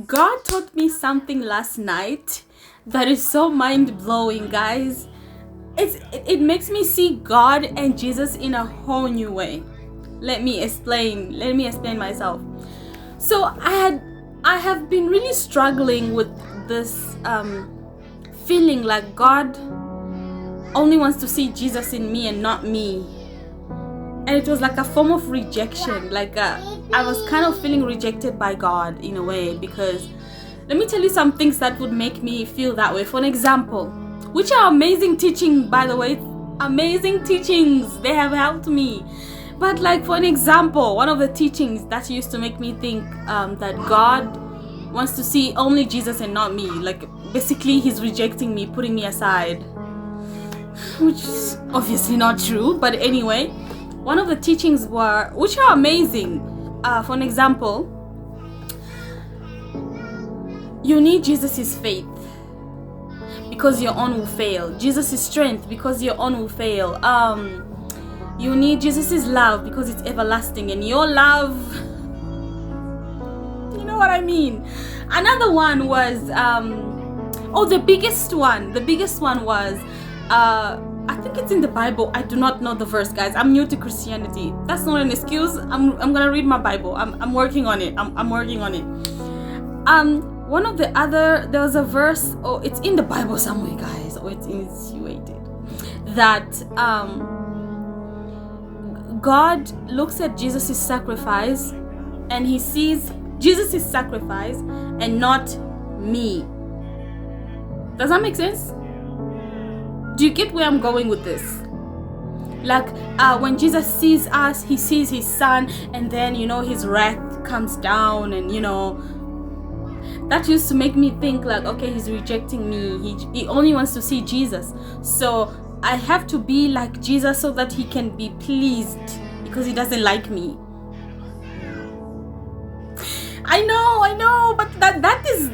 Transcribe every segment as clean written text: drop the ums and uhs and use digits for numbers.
God taught me something last night that is so mind-blowing, guys. It makes me see God and Jesus in a whole new way. Let me explain myself. So I have been really struggling with this feeling like God only wants to see Jesus in me and not me. And it was like a form of rejection. I was kind of feeling rejected by God in a way, because let me tell you some things that would make me feel that way. For an example, which are amazing teaching, by the way, amazing teachings. They have helped me. But like, for an example, one of the teachings that used to make me think that God wants to see only Jesus and not me. Like, basically, he's rejecting me, putting me aside. Which is obviously not true, but anyway, one of the teachings which are amazing. For an example, you need Jesus' faith because your own will fail. Jesus' strength because your own will fail. You need Jesus' love because it's everlasting, and your love, you know what I mean. Another one was the biggest one was I think it's in the Bible. I do not know the verse, guys. I'm new to Christianity. That's not an excuse. I'm gonna read my Bible. I'm working on it. I'm working on it. One of the other, there was a verse, it's in the Bible somewhere, guys, or it's insinuated that God looks at Jesus' sacrifice and he sees Jesus' sacrifice and not me. Does that make sense? Do you get where I'm going with this? Like, when Jesus sees us, he sees his son, and then, his wrath comes down, and, that used to make me think like, okay, he's rejecting me. He only wants to see Jesus. So I have to be like Jesus so that he can be pleased, because he doesn't like me. I know, but that is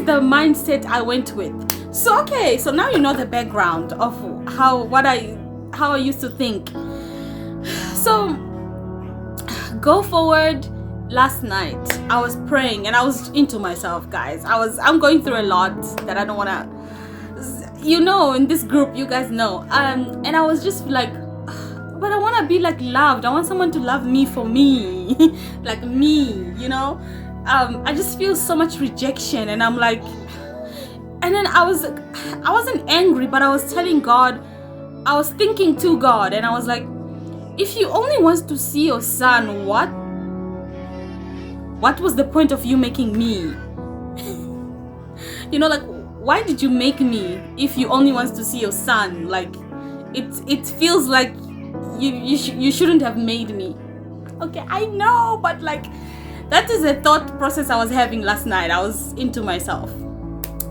the mindset I went with. So okay, so now you know the background of how I used to think. So go forward. Last night I was praying and I was into myself, guys. I'm going through a lot that I don't want to, in this group, you guys know, and I was just like, but I want to be like loved. I want someone to love me for me. Like me, I just feel so much rejection, and I'm like, and then I wasn't angry, but I was telling God, I was thinking to God, and I was like, if you only want to see your son, what was the point of you making me? Like, why did you make me if you only want to see your son? Like, it feels like you shouldn't have made me. Okay, I know, but like, that is a thought process I was having last night. I was into myself.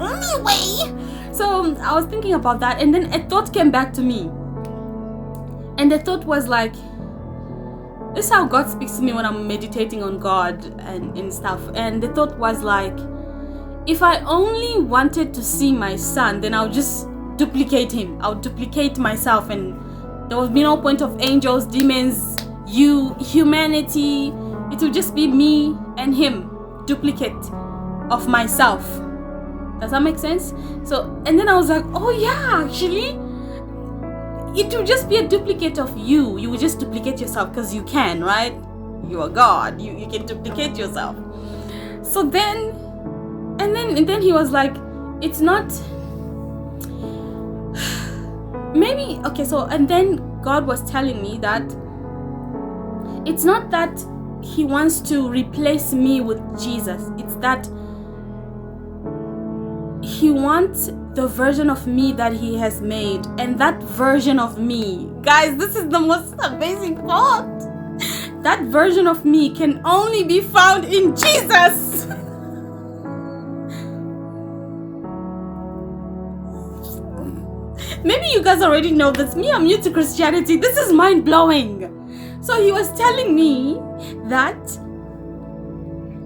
Anyway, so I was thinking about that, and then a thought came back to me. And the thought was like, this is how God speaks to me when I'm meditating on God and stuff. And the thought was like, if I only wanted to see my son, then I'll just duplicate him. I'll duplicate myself, and there would be no point of angels, demons, humanity. It would just be me and him, duplicate of myself. Does that make sense? So, and then I was like, oh yeah, actually, it will just be a duplicate of you. You will just duplicate yourself because you can, right? You are God. You can duplicate yourself. So then, and then he was like, it's not, maybe, okay, so, and then God was telling me that it's not that he wants to replace me with Jesus. It's that he wants the version of me that he has made, and that version of me, guys, this is the most amazing part. That version of me can only be found in Jesus. Maybe you guys already know this. Me, I'm new to Christianity. This is mind-blowing. So he was telling me that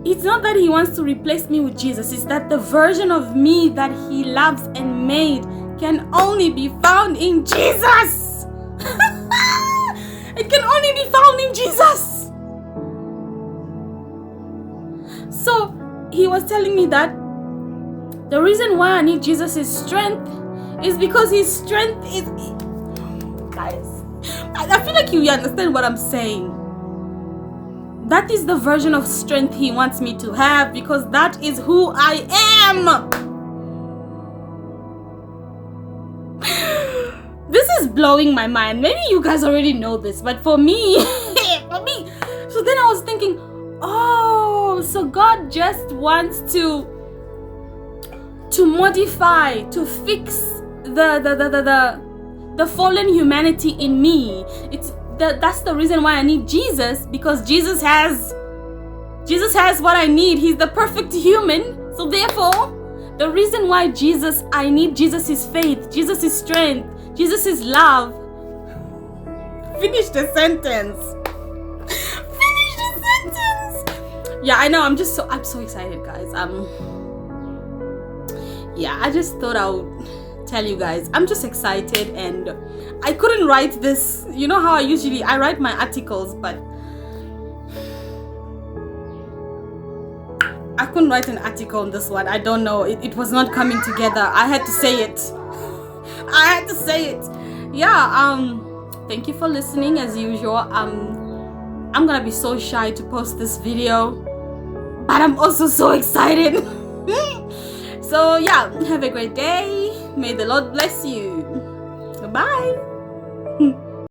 it's not that he wants to replace me with Jesus. It's that the version of me that he loves and made can only be found in Jesus. It can only be found in Jesus. So he was telling me that the reason why I need Jesus' strength is because his strength is... Guys, I feel like you understand what I'm saying. That is the version of strength he wants me to have, because that is who I am. This is blowing my mind. Maybe you guys already know this, but for me, so then I was thinking, oh, so God just wants to modify, to fix the fallen humanity in me. That's the reason why I need Jesus, because Jesus has what I need. He's the perfect human. So therefore, the reason why I need Jesus' faith, Jesus' strength, Jesus' love. Finish the sentence. Finish the sentence. Yeah, I know. I'm so excited, guys. Yeah, I just thought I would tell you guys. I'm just excited, and I couldn't write this. You know how I write my articles, but I couldn't write an article on this one. I don't know. It was not coming together. I had to say it. Yeah, thank you for listening as usual. I'm gonna be so shy to post this video, but I'm also so excited. So yeah, have a great day. May the Lord bless you. Goodbye.